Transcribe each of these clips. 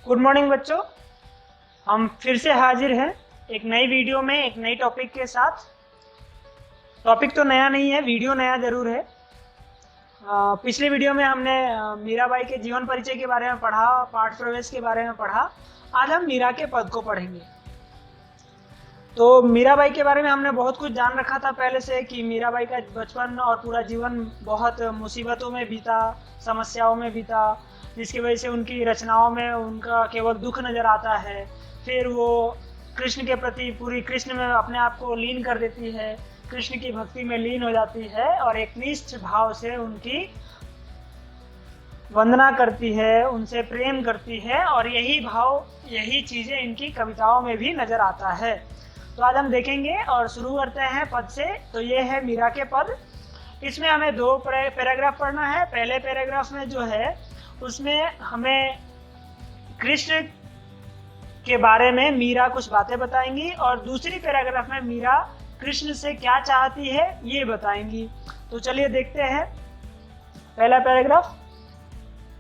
Good morning बच्चों। हम फिर से हाजिर हैं एक नई वीडियो में एक नई टॉपिक के साथ। टॉपिक तो नया नहीं है, वीडियो नया जरूर है। पिछले वीडियो में हमने मीराबाई के जीवन परिचय के बारे में पढ़ा, पाठ प्रवेश के बारे में पढ़ा। आज हम मीरा के पद को पढ़ेंगे। तो मीराबाई के बारे में हमने बहुत कुछ जान रखा था पहले से कि मीराबाई का बचपन और पूरा जीवन बहुत मुसीबतों में बीता, समस्याओं में बीता, जिसकी वजह से उनकी रचनाओं में उनका केवल दुख नजर आता है। फिर वो कृष्ण के प्रति पूरी कृष्ण में अपने आप को लीन कर देती है, कृष्ण की भक्ति में लीन हो जाती है और एक निष्ठ भाव से उनकी वंदना करती है, उनसे प्रेम करती है और यही भाव, यही चीजें इनकी कविताओं में भी नजर आता है। तो आज हम देखेंगे और शुरू करते हैं पद से। तो ये है मीरा के पद। इसमें हमें दो पैराग्राफ पढ़ना है। पहले पैराग्राफ में जो है उसमें हमें कृष्ण के बारे में मीरा कुछ बातें बताएंगी और दूसरी पैराग्राफ में मीरा कृष्ण से क्या चाहती है ये बताएंगी। तो चलिए देखते हैं। पहला पैराग्राफ,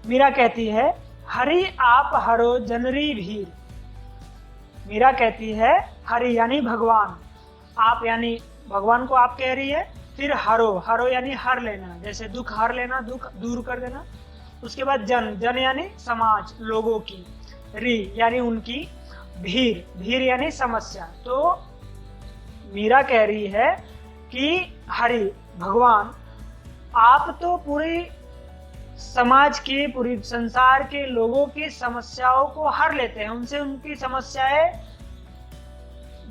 मीरा कहती है, हरि आप हरो जनरी भीर। मीरा कहती है, हरि यानी भगवान, आप यानी भगवान को आप कह रही है। फिर हरो, हरो यानी हर लेना, जैसे दुख हर लेना, दुख दूर कर देना। उसके बाद जन, जन यानी समाज, लोगों की। री यानी उनकी। भीर, भीर यानी समस्या। तो मीरा कह रही है कि हरि भगवान, आप तो पूरी समाज के, पूरी संसार के लोगों की समस्याओं को हर लेते हैं, उनसे उनकी समस्याएं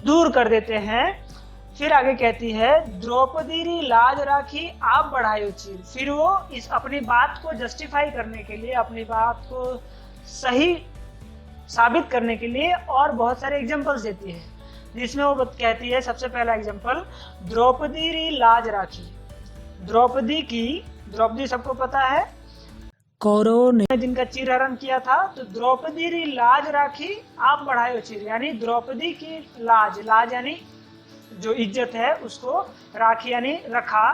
दूर कर देते हैं। फिर आगे कहती है, द्रौपदी री लाज राखी आप बढ़ायो चीर। फिर वो इस अपनी बात को जस्टिफाई करने के लिए, अपनी बात को सही साबित करने के लिए और बहुत सारे एग्जांपल्स देती है, जिसमें वो कहती है, सबसे पहला एग्जांपल, द्रौपदी री लाज राखी। द्रौपदी की, द्रौपदी सबको पता है कौरवों ने जिनका चीरहरण किया था। तो द्रौपदी री लाज राखी आप बढ़ायो चीर, यानी द्रौपदी की लाज, लाज यानी जो इज्जत है उसको, राखी यानी रखा,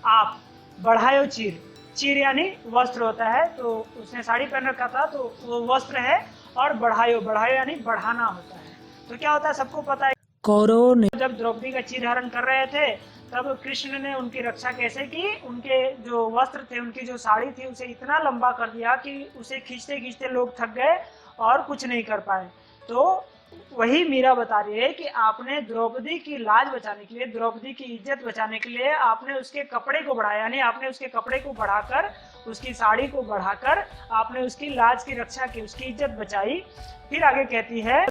आप बढ़ायो चीर, चीर यानी वस्त्र होता है। तो उसने साड़ी पहन रखा था तो वो वस्त्र है। और बढ़ायो, बढ़ायो यानी बढ़ाना होता है। तो क्या होता है, सबको पता है कौरवों ने जब द्रौपदी का चीरहरण कर रहे थे तब कृष्ण ने उनकी रक्षा कैसे की। उनके जो वस्त्र थे, उनकी जो साड़ी थी, उसे इतना लंबा कर दिया कि उसे खींचते खींचते लोग थक गए और कुछ नहीं कर पाए। तो वही मीरा बता रही है कि आपने द्रौपदी की लाज बचाने के लिए, द्रौपदी की इज्जत बचाने के लिए आपने उसके कपड़े को बढ़ाया, यानी आपने उसके कपड़े को बढ़ाकर, उसकी साड़ी को बढ़ाकर आपने उसकी लाज की रक्षा की, उसकी इज्जत बचाई। फिर आगे कहती है,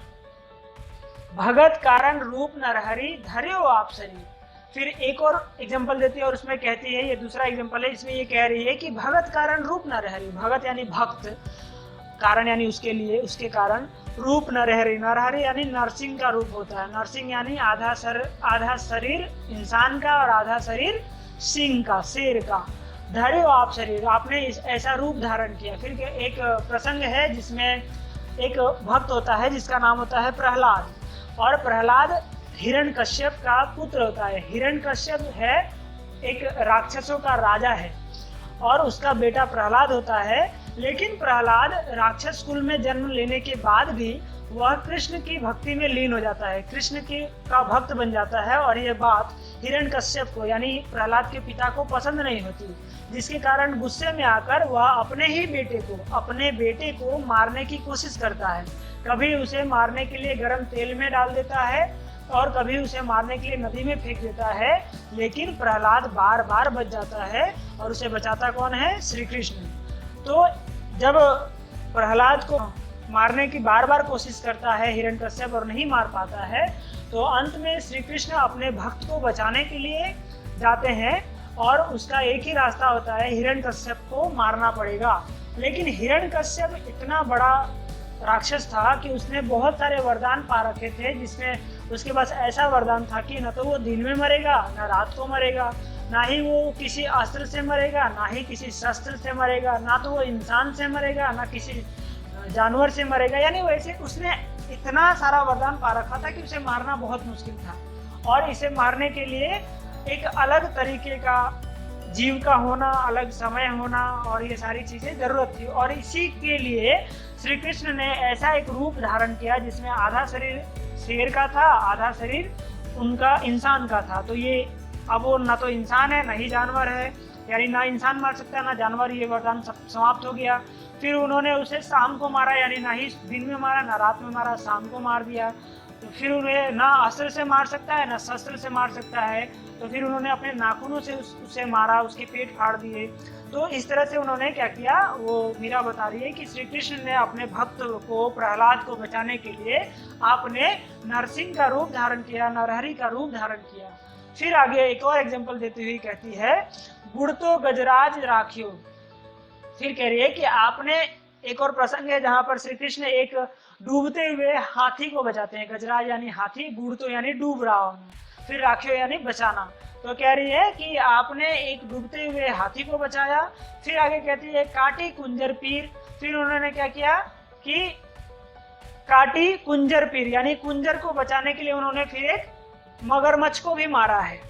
भगत कारण रूप नरहरि धर्यो आप शरीर। फिर एक और एग्जांपल देती है और उसमें कहती है, ये दूसरा एग्जांपल है, इसमें ये कह रही है कि भगत कारण रूप नरहरि। भगत यानी भक्त, कारण यानी उसके लिए, उसके कारण, रूप नरहरि, नरहरि यानी नरसिंह का रूप होता है। नरसिंह यानी आधा शरीर इंसान का और आधा शरीर सिंह का, शेर का। धर्यो आप शरीर, आपने ऐसा रूप धारण किया। फिर एक प्रसंग है जिसमें एक भक्त होता है जिसका नाम होता है प्रहलाद, और प्रहलाद हिरण्यकश्यप का पुत्र होता है। हिरण्यकश्यप है एक राक्षसों का राजा है और उसका बेटा प्रहलाद होता है। लेकिन प्रहलाद राक्षस कुल में जन्म लेने के बाद भी वह कृष्ण की भक्ति में लीन हो जाता है, कृष्ण की का भक्त बन जाता है। और ये बात हिरण्यकश्यप को, यानी प्रहलाद के पिता को पसंद नहीं होती, जिसके कारण गुस्से में आकर वह अपने बेटे को मारने की कोशिश करता है। कभी उसे मारने के लिए गर्म तेल में डाल देता है और कभी उसे मारने के लिए नदी में फेंक देता है। लेकिन प्रहलाद बार बार बच जाता है और उसे बचाता कौन है? श्री कृष्ण। तो जब प्रहलाद को मारने की बार बार कोशिश करता है हिरण्यकश्यप और नहीं मार पाता है, तो अंत में श्री कृष्ण अपने भक्त को बचाने के लिए जाते हैं और उसका एक ही रास्ता होता है, हिरण्यकश्यप को मारना पड़ेगा। लेकिन हिरण्यकश्यप इतना बड़ा राक्षस था कि उसने बहुत सारे वरदान पा रखे थे, जिसमें उसके पास ऐसा वरदान था कि न तो वो दिन में मरेगा, न रात को मरेगा, ना ही वो किसी अस्त्र से मरेगा, ना ही किसी शस्त्र से मरेगा, ना तो वो इंसान से मरेगा, ना किसी जानवर से मरेगा। यानी वैसे उसने इतना सारा वरदान पा रखा था कि उसे मारना बहुत मुश्किल था। और इसे मारने के लिए एक अलग तरीके का जीव का होना, अलग समय होना और ये सारी चीजें जरूरत थी। और इसी के लिए श्री कृष्ण ने ऐसा एक रूप धारण किया जिसमें आधा शरीर शेर का था, आधा शरीर उनका इंसान का था। तो ये अब वो ना तो इंसान है ना ही जानवर है, यानी ना इंसान मार सकता है ना जानवर, ये वरदान समाप्त हो गया। फिर उन्होंने उसे शाम को मारा, यानी ना ही दिन में मारा ना रात में मारा, शाम को मार दिया। तो फिर उन्हें ना अस्त्र से मार सकता है ना शस्त्र से मार सकता है, तो फिर उन्होंने अपने नाखूनों से उसे मारा, उसके पेट फाड़ दिए। तो इस तरह से उन्होंने क्या किया, वो मीरा बता रही है कि श्री कृष्ण ने अपने भक्त को, प्रहलाद को बचाने के लिए आपने नरसिंह का रूप धारण किया, नरहरि का रूप धारण किया। फिर आगे एक और एग्जाम्पल देती हुई कहती है, गुड़ तो गजराज राखियो। फिर कह रही है कि आपने, एक और प्रसंग है जहां पर श्री कृष्ण एक डूबते हुए हाथी को बचाते हैं। गजराज यानी हाथी, गुड़ तो यानी डूब रहा होना, फिर राखियो यानी बचाना। तो कह रही है कि आपने एक डूबते हुए हाथी को बचाया। फिर आगे कहती है काटी कुंजर पीर। फिर उन्होंने क्या किया कि काटी कुंजर पीर, यानी कुंजर को बचाने के लिए उन्होंने फिर एक मगरमच्छ को भी मारा है।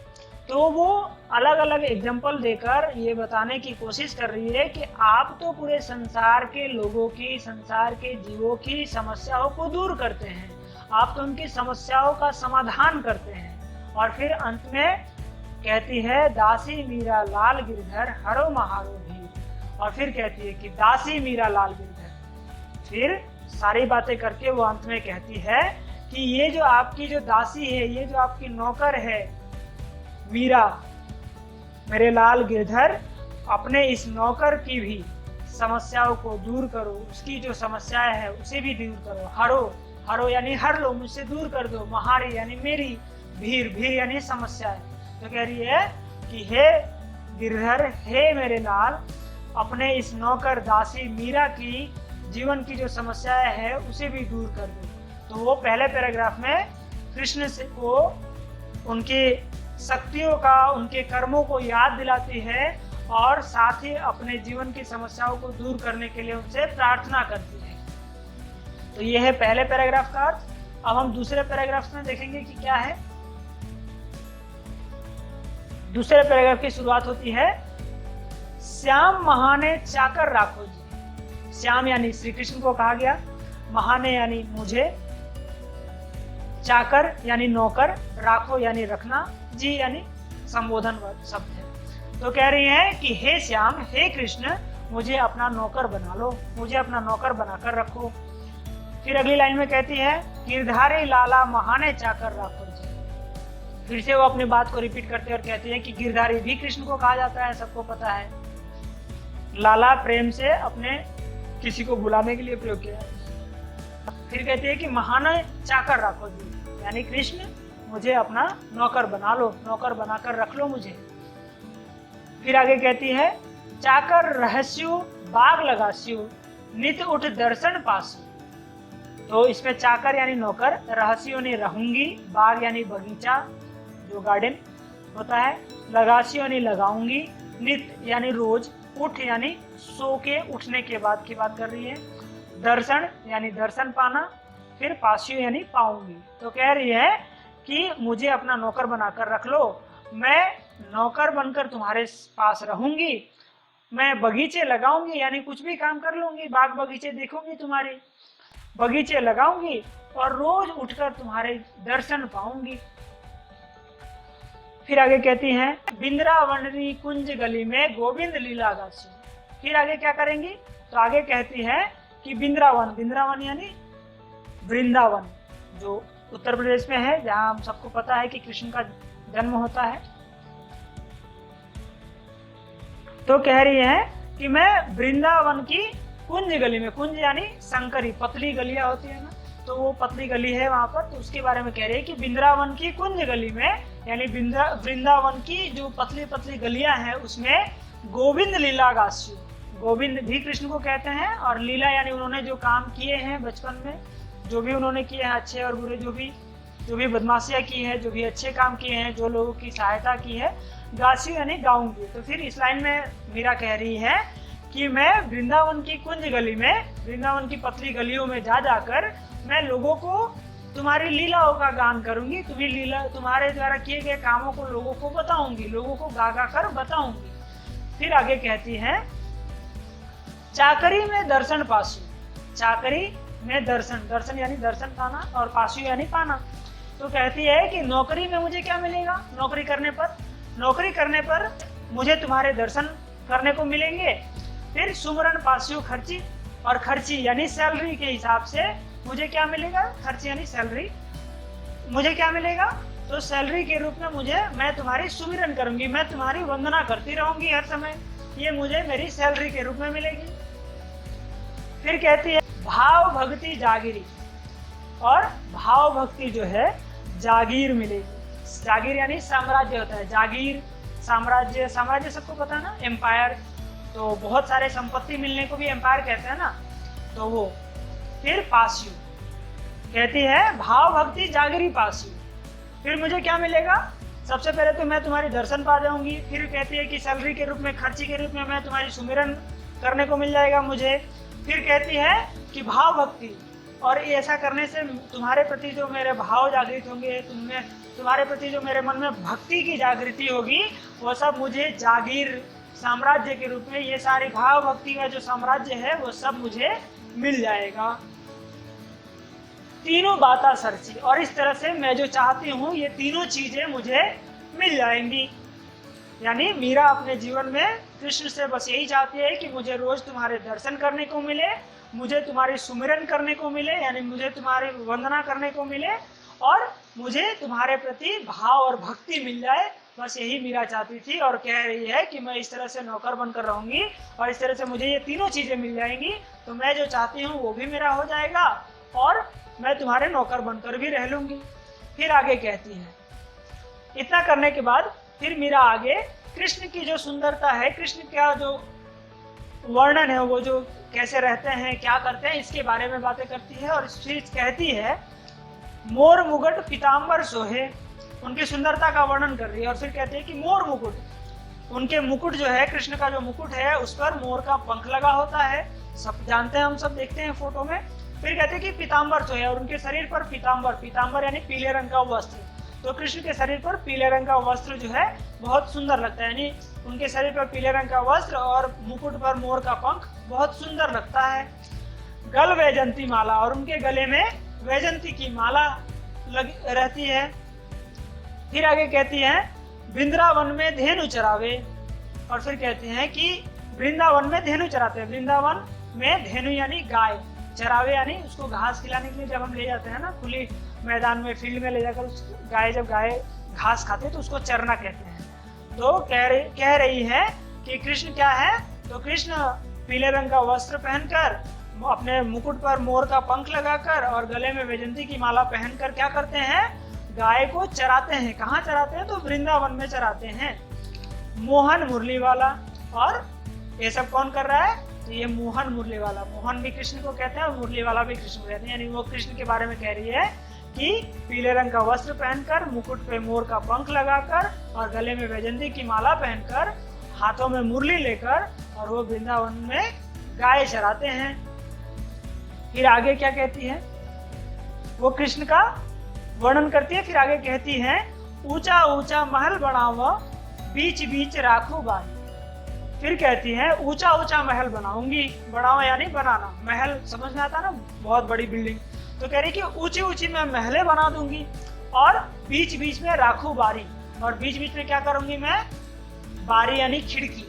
तो वो अलग अलग एग्जाम्पल देकर ये बताने की कोशिश कर रही है कि आप तो पूरे संसार के लोगों की, संसार के जीवों की समस्याओं को दूर करते हैं, आप तो उनकी समस्याओं का समाधान करते हैं। और फिर अंत में कहती है, दासी मीरा लाल गिरधर हरो महारो भी। और फिर कहती है कि दासी मीरा लाल गिरधर। फिर सारी बातें करके वो अंत में कहती है कि ये जो आपकी जो दासी है, ये जो आपकी नौकर है मीरा, मेरे लाल गिरधर, अपने इस नौकर की भी समस्याओं को दूर करो, उसकी जो समस्याएं है उसे भी दूर करो। हरो, हरो यानी हर लो, मुझसे दूर कर दो। महारी यानी मेरी, भीर, भीर यानी समस्याएं। तो कह रही है कि हे गिरधर, हे मेरे लाल, अपने इस नौकर दासी मीरा की जीवन की जो समस्याएं है उसे भी दूर कर दो। तो वो पहले पैराग्राफ में कृष्ण को उनकी शक्तियों का, उनके कर्मों को याद दिलाती है और साथ ही अपने जीवन की समस्याओं को दूर करने के लिए उनसे प्रार्थना करती है। तो ये है पहले पैराग्राफ का अर्थ। अब हम दूसरे पैराग्राफ में देखेंगे कि क्या है। दूसरे पैराग्राफ की शुरुआत होती है, श्याम महाने चाकर राखो जी। श्याम यानी श्री कृष्ण को कहा गया, महाने यानी मुझे, चाकर यानी नौकर, राखो यानी रखना, जी यानी संबोधन शब्द है। तो कह रही है कि हे श्याम, हे कृष्ण, मुझे अपना नौकर बना लो, मुझे अपना नौकर बनाकर रखो। फिर अगली लाइन में कहती है, गिरधारी लाला महाने चाकर राखो जी। फिर से वो अपनी बात को रिपीट करते और कहती है कि गिरधारी भी कृष्ण को कहा जाता है, सबको पता है। लाला प्रेम से अपने किसी को बुलाने के लिए प्रयोग किया। फिर कहती है कि महाने चाकर राखो जी, यानी कृष्ण मुझे अपना नौकर बना लो, नौकर बनाकर रख लो मुझे। फिर आगे कहती है, चाकर रहस्यु बाग लगास्यु नित उठ दर्शन पासु। तो इसमें चाकर यानी नौकर, रहस्यु यानी रहूंगी, बाग यानी बगीचा जो गार्डन होता है, लगास्यु यानी लगाऊंगी, नित यानी रोज, उठ यानी सो के उठने के बाद की बात कर रही है, दर्शन यानी दर्शन पाना, फिर पास्यु यानी पाऊंगी। तो कह रही है कि मुझे अपना नौकर बनाकर रख लो, मैं नौकर बनकर तुम्हारे पास रहूंगी, मैं बगीचे लगाऊंगी, यानी कुछ भी काम कर लूंगी, बाग बगीचे देखूंगी, तुम्हारी बगीचे लगाऊंगी और रोज उठकर तुम्हारे दर्शन पाऊंगी। फिर आगे कहती हैं, बिंद्रावनी कुंज गली में गोविंद लीला गासु। फिर आगे क्या करेंगी, तो आगे कहती है कि बिंद्रावन, बिंद्रावन यानी वृंदावन, जो उत्तर प्रदेश में है, जहां हम सबको पता है कि कृष्ण का जन्म होता है। तो कह रही है कि मैं वृंदावन की कुंज गली में, कुंज यानी संकरी, पतली गलियां होती है ना, तो वो पतली गली है वहां पर, तो उसके बारे में कह रही है कि वृंदावन की कुंज गली में, यानी वृंदावन की जो पतली पतली गलियां हैं उसमें गोविंद लीला गास्यु, गोविंद भी कृष्ण को कहते हैं, और लीला यानी उन्होंने जो काम किए हैं बचपन में, जो भी उन्होंने किए हैं अच्छे और बुरे, जो भी बदमाशियां की है, जो भी अच्छे काम किए हैं, जो लोगों की सहायता की है, गास्यु यानी गाऊंगी। तो फिर इस लाइन में मीरा कह रही है कि मैं वृंदावन की कुंज गली में, वृंदावन की पतली गलियों में जा जाकर मैं लोगों को तुम्हारी लीलाओं का गान करूंगी, तुम्हारे द्वारा किए गए कामों को लोगों को बताऊंगी, लोगों को गा गा कर बताऊंगी। फिर आगे कहती है चाकरी में दर्शन पासु। चाकरी में दर्शन, दर्शन यानी दर्शन पाना और पासु यानी पाना। तो कहती है कि नौकरी में मुझे क्या मिलेगा, नौकरी करने पर मुझे तुम्हारे दर्शन करने को मिलेंगे। फिर सुमरन पासु खर्ची, और खर्ची यानी सैलरी के हिसाब से मुझे क्या मिलेगा, खर्ची यानी सैलरी, मुझे क्या मिलेगा, तो सैलरी के रूप में मैं तुम्हारी सुमिरन करूंगी, मैं तुम्हारी वंदना करती रहूंगी हर समय, ये मुझे मेरी सैलरी के रूप में मिलेगी। फिर कहती है भाव भक्ति जागीरी, और भाव भक्ति जो है जागीर मिलेगी। जागीर यानी साम्राज्य होता है, जागीर साम्राज्य, साम्राज्य सबको पता है ना, एम्पायर, तो बहुत सारे संपत्ति मिलने को भी एम्पायर कहते हैं ना, तो वो। फिर पास्यु कहती है भाव भक्ति जागीरी पास्यु, फिर मुझे क्या मिलेगा, सबसे पहले तो मैं तुम्हारी दर्शन पा जाऊंगी। फिर कहती है कि सैलरी के रूप में, खर्ची के रूप में मैं तुम्हारी सुमिरन करने को मिल जाएगा मुझे। फिर कहती है कि भाव भक्ति, और ऐसा करने से तुम्हारे प्रति जो मेरे भाव जागृत होंगे, तुम्हारे प्रति जो मेरे मन में भक्ति की जागृति होगी, वो सब मुझे जागीर साम्राज्य के रूप में, ये सारे भाव भक्ति का जो साम्राज्य है वो सब मुझे मिल जाएगा। तीनों बातें सरची, और इस तरह से मैं जो चाहती हूँ ये तीनों चीजें मुझे मिल जाएंगी। यानी मीरा अपने जीवन में कृष्ण से बस यही चाहती है कि मुझे रोज तुम्हारे दर्शन करने को मिले, मुझे तुम्हारी सुमिरन करने को मिले, यानी मुझे तुम्हारी वंदना करने को मिले, और मुझे तुम्हारे प्रति भाव और भक्ति मिल जाए, बस यही मीरा चाहती थी। और कह रही है कि मैं इस तरह से नौकर बनकर रहूंगी और इस तरह से मुझे ये तीनों चीजें मिल जाएंगी, तो मैं जो चाहती हूँ वो भी मेरा हो जाएगा और मैं तुम्हारे नौकर बनकर भी रह लूंगी। फिर आगे कहती है, इतना करने के बाद फिर मीरा आगे कृष्ण की जो सुंदरता है, कृष्ण का जो वर्णन है, वो जो कैसे रहते हैं, क्या करते हैं, इसके बारे में बातें करती है। और फिर कहती है मोर मुकुट पीताम्बर सोहे, उनकी सुंदरता का वर्णन कर रही है। और फिर कहती है कि मोर मुकुट, उनके मुकुट जो है, कृष्ण का जो मुकुट है उस पर मोर का पंख लगा होता है, सब जानते हैं, हम सब देखते हैं फोटो में। फिर कहते हैं कि पीताम्बर सोहे, और उनके शरीर पर पीताम्बर, पीताम्बर यानी पीले रंग का वस्त्र, तो कृष्ण के शरीर पर पीले रंग का वस्त्र जो है बहुत सुंदर लगता है, यानी उनके शरीर पर पीले रंग का वस्त्र और मुकुट पर मोर का पंख बहुत सुंदर लगता है। गल वैजंती माला, और उनके गले में वैजंती की माला रहती है। फिर आगे कहती है वृंदावन में धेनु चरावे, और फिर कहती हैं कि वृंदावन में धेनु चराते हैं। वृंदावन में धेनु यानी गाय, चरावे यानी उसको घास खिलाने के लिए जब हम ले जाते हैं ना खुली मैदान में, फील्ड में ले जाकर उस गाय, जब गाय घास खाते हैं तो उसको चरना कहते हैं। तो कह रही है कि कृष्ण क्या है, तो कृष्ण पीले रंग का वस्त्र पहनकर, अपने मुकुट पर मोर का पंख लगाकर और गले में वैजंती की माला पहनकर क्या करते हैं, गाय को चराते हैं। कहाँ चराते हैं, तो वृंदावन में चराते हैं। मोहन मुरली वाला, और ये सब कौन कर रहा है, तो ये मोहन मुरली वाला, मोहन भी कृष्ण को कहते हैं और मुरली वाला भी कृष्ण को कहते हैं, यानी वो कृष्ण के बारे में कह रही है कि पीले रंग का वस्त्र पहनकर, मुकुट पे मोर का पंख लगाकर और गले में वैजंती की माला पहनकर, हाथों में मुरली लेकर, और वो वृंदावन में गाय चराते हैं। फिर आगे क्या कहती है, वो कृष्ण का वर्णन करती है। फिर आगे कहती है ऊंचा ऊंचा महल बनाओ, बीच बीच राखो बाई। फिर कहती है ऊंचा ऊंचा महल बनाऊंगी, बनाओ यानी बनाना, महल समझ में आता ना, बहुत बड़ी बिल्डिंग, तो कह रही कि ऊंची ऊंची मैं महलें बना दूंगी, और बीच बीच में राखू बारी, और बीच बीच में क्या करूंगी मैं, बारी यानी खिड़की,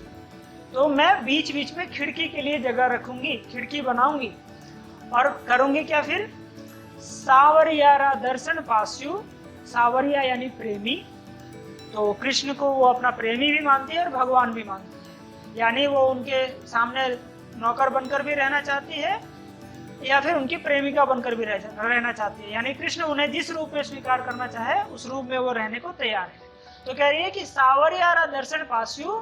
तो मैं बीच बीच में खिड़की के लिए जगह रखूंगी, खिड़की बनाऊंगी। और करूंगी क्या फिर, सावरियारा दर्शन पास्यु, सावरिया यानी प्रेमी, तो कृष्ण को वो अपना प्रेमी भी मानती है और भगवान भी मानती है, यानी वो उनके सामने नौकर बनकर भी रहना चाहती है या फिर उनकी प्रेमिका बनकर भी रहना चाहती है, यानी कृष्ण उन्हें जिस रूप में स्वीकार करना चाहे उस रूप में वो रहने को तैयार है। तो कह रही है कि सावरियारा दर्शन पास्यु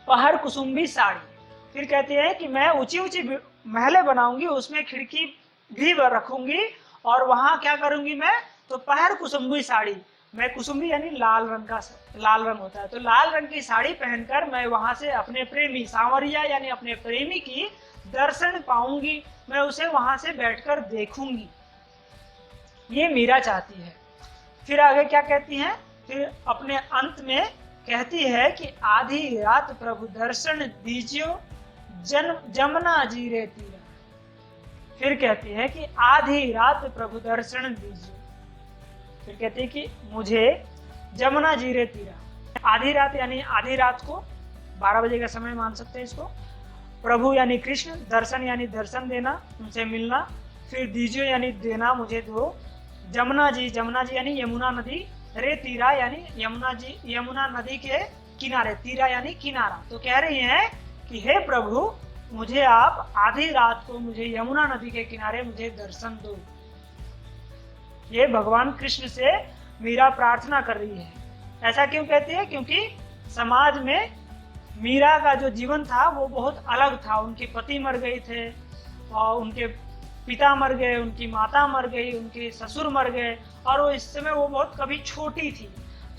पहर कुसुम्बी साड़ी। फिर कहती है कि मैं ऊंची ऊंची महलें बनाऊंगी, उसमें खिड़की भी रखूंगी, और वहां क्या करूंगी मैं, तो पहर कुसुम्बी साड़ी, मैं कुसुम्बी यानी लाल रंग का, लाल रंग होता है, तो लाल रंग की साड़ी पहनकर मैं वहां से अपने प्रेमी, सांवरिया यानी अपने प्रेमी की दर्शन पाऊंगी, मैं उसे वहां से बैठकर देखूंगी, ये मीरा चाहती है। फिर आगे क्या कहती हैं, फिर अपने अंत में कहती है कि आधी रात प्रभु दर्शन दीजियो जमुना जी रे तीरा। फिर कहती है कि आधी रात प्रभु दर्शन दीजिए। फिर कहती है कि मुझे जमुना जी रे तीरा। आधी रात यानी आधी रात को 12 बजे का समय मान सकते हैं इसको। प्रभु यानी कृष्ण, दर्शन यानी दर्शन देना, उनसे मिलना। फिर दीजियो यानी देना, मुझे दो। जमुना जी यानी यमुना नदी, रे तीरा यानी यमुना नदी के किनारे, तीरा यानी किनारा। तो कह रही हैं कि हे प्रभु, मुझे आप आधी रात को मुझे यमुना नदी के किनारे मुझे दर्शन दो। ये भगवान कृष्ण से मीरा प्रार्थना कर रही है। ऐसा क्यों कहती है? क्योंकि समाज में मीरा का जो जीवन था वो बहुत अलग था। उनके पति मर गए थे और उनके पिता मर गए, उनकी माता मर गई, उनके ससुर मर गए, और वो इस समय वो बहुत कभी छोटी थी।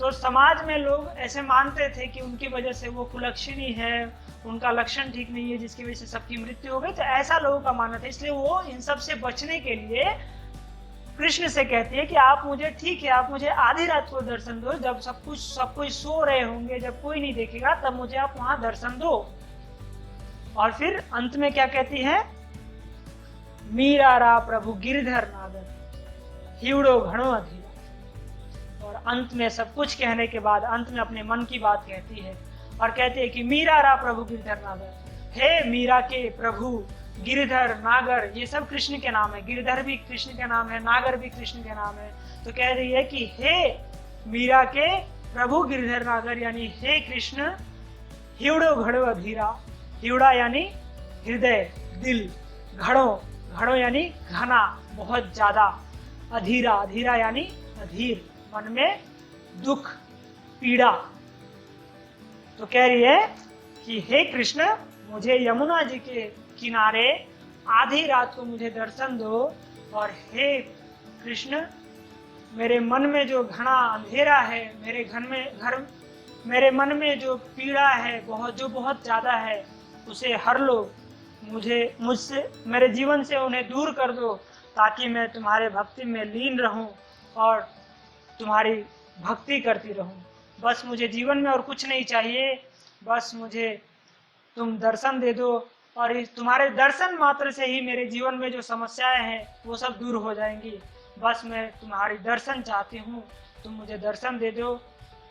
तो समाज में लोग ऐसे मानते थे कि उनकी वजह से वो कुलक्षणी है, उनका लक्षण ठीक नहीं है, जिसकी वजह से सबकी मृत्यु हो गई। तो ऐसा लोगों का मानना था। इसलिए वो इन सब से बचने के लिए कृष्ण से कहती है कि आप मुझे, ठीक है, आप मुझे आधी रात को दर्शन दो, जब सब कोई सो रहे होंगे, जब कोई नहीं देखेगा, तब मुझे आप वहां दर्शन दो। और फिर अंत में क्या कहती है? मीरा रा प्रभु गिरधर नागर हिवड़ो घणो अधीरा। और अंत में सब कुछ कहने के बाद अंत में अपने मन की बात कहती है और कहती है कि मीरा रा प्रभु गिरधर नागर, हे मीरा के प्रभु गिरधर, नागर, ये सब कृष्ण के नाम है। गिरधर भी कृष्ण के नाम है, नागर भी कृष्ण के नाम है। तो कह रही है कि हे मीरा के प्रभु गिरधर नागर यानी हे कृष्ण, हिवड़ो घड़ो अधीरा। हिवड़ा यानी हृदय, दिल, घड़ो यानी घना, बहुत ज्यादा, अधीरा यानी अधीर, मन में दुख, पीड़ा। तो कह रही है कि हे कृष्ण, मुझे यमुना जी के किनारे आधी रात को मुझे दर्शन दो। और हे कृष्ण, मेरे मन में जो घना अंधेरा है, मेरे मन में जो पीड़ा है, बहुत ज्यादा है, उसे हर लो। मुझसे, मेरे जीवन से उन्हें दूर कर दो, ताकि मैं तुम्हारे भक्ति में लीन रहूं और तुम्हारी भक्ति करती रहूं। बस मुझे जीवन में और कुछ नहीं चाहिए, बस मुझे तुम दर्शन दे दो, और इस तुम्हारे दर्शन मात्र से ही मेरे जीवन में जो समस्याएं हैं वो सब दूर हो जाएंगी। बस मैं तुम्हारी दर्शन चाहती हूँ, तुम मुझे दर्शन दे दो,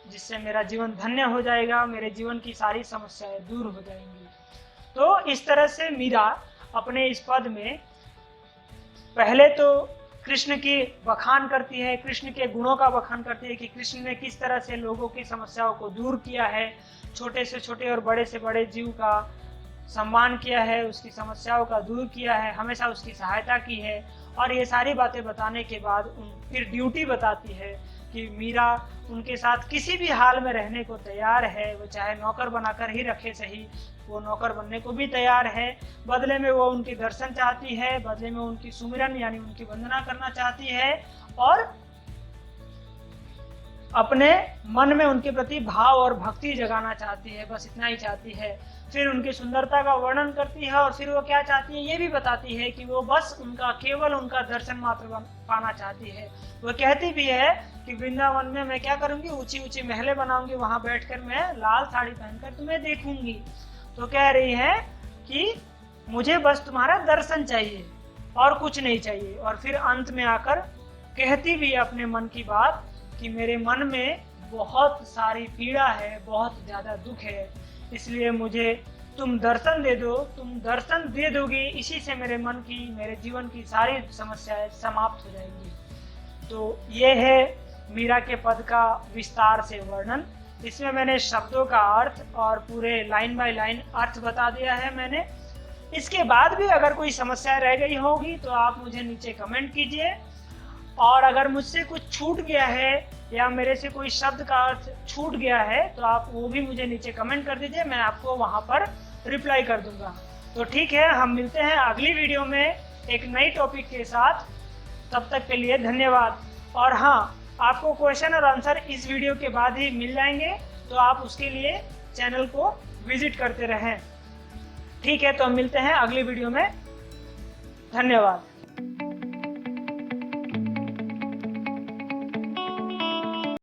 जिससे मेरा जीवन धन्य हो जाएगा, मेरे जीवन की सारी समस्याएं दूर हो जाएंगी। तो इस तरह से मीरा अपने इस पद में पहले तो कृष्ण की बखान करती है, कृष्ण के गुणों का बखान करती है कि कृष्ण ने किस तरह से लोगों की समस्याओं को दूर किया है, छोटे से छोटे और बड़े से बड़े जीव का सम्मान किया है, उसकी समस्याओं का दूर किया है, हमेशा उसकी सहायता की है। और ये सारी बातें बताने के बाद फिर ड्यूटी बताती है कि मीरा उनके साथ किसी भी हाल में रहने को तैयार है, वो चाहे नौकर बनाकर ही रखे सही, वो नौकर बनने को भी तैयार है। बदले में वो उनके दर्शन चाहती है, बदले में उनकी सुमिरन यानी उनकी वंदना करना चाहती है, और अपने मन में उनके प्रति भाव और भक्ति जगाना चाहती है, बस इतना ही चाहती है। फिर उनकी सुंदरता का वर्णन करती है, और फिर वो क्या चाहती है ये भी बताती है कि वो बस केवल उनका दर्शन मात्र पाना चाहती है। वो कहती भी है कि वृंदावन में मैं क्या करूंगी, ऊंची ऊंची महलें बनाऊंगी, वहां बैठकर मैं लाल साड़ी पहनकर तुम्हें देखूंगी। तो कह रही है कि मुझे बस तुम्हारा दर्शन चाहिए और कुछ नहीं चाहिए। और फिर अंत में आकर कहती भी अपने मन की बात कि मेरे मन में बहुत सारी पीड़ा है, बहुत ज्यादा दुख है, इसलिए मुझे तुम दर्शन दे दो। तुम दर्शन दे दोगे, इसी से मेरे मन की, मेरे जीवन की सारी समस्याएं समाप्त हो जाएंगी। तो ये है मीरा के पद का विस्तार से वर्णन। इसमें मैंने शब्दों का अर्थ और पूरे लाइन बाय लाइन अर्थ बता दिया है मैंने। इसके बाद भी अगर कोई समस्या रह गई होगी तो आप मुझे नीचे कमेंट कीजिए, और अगर मुझसे कुछ छूट गया है या मेरे से कोई शब्द का अर्थ छूट गया है तो आप वो भी मुझे नीचे कमेंट कर दीजिए, मैं आपको वहां पर रिप्लाई कर दूंगा। तो ठीक है, हम मिलते हैं अगली वीडियो में एक नई टॉपिक के साथ। तब तक के लिए धन्यवाद। और हाँ, आपको क्वेश्चन और आंसर इस वीडियो के बाद ही मिल जाएंगे, तो आप उसके लिए चैनल को विजिट करते रहें। ठीक है, तो हम मिलते हैं अगली वीडियो में। धन्यवाद।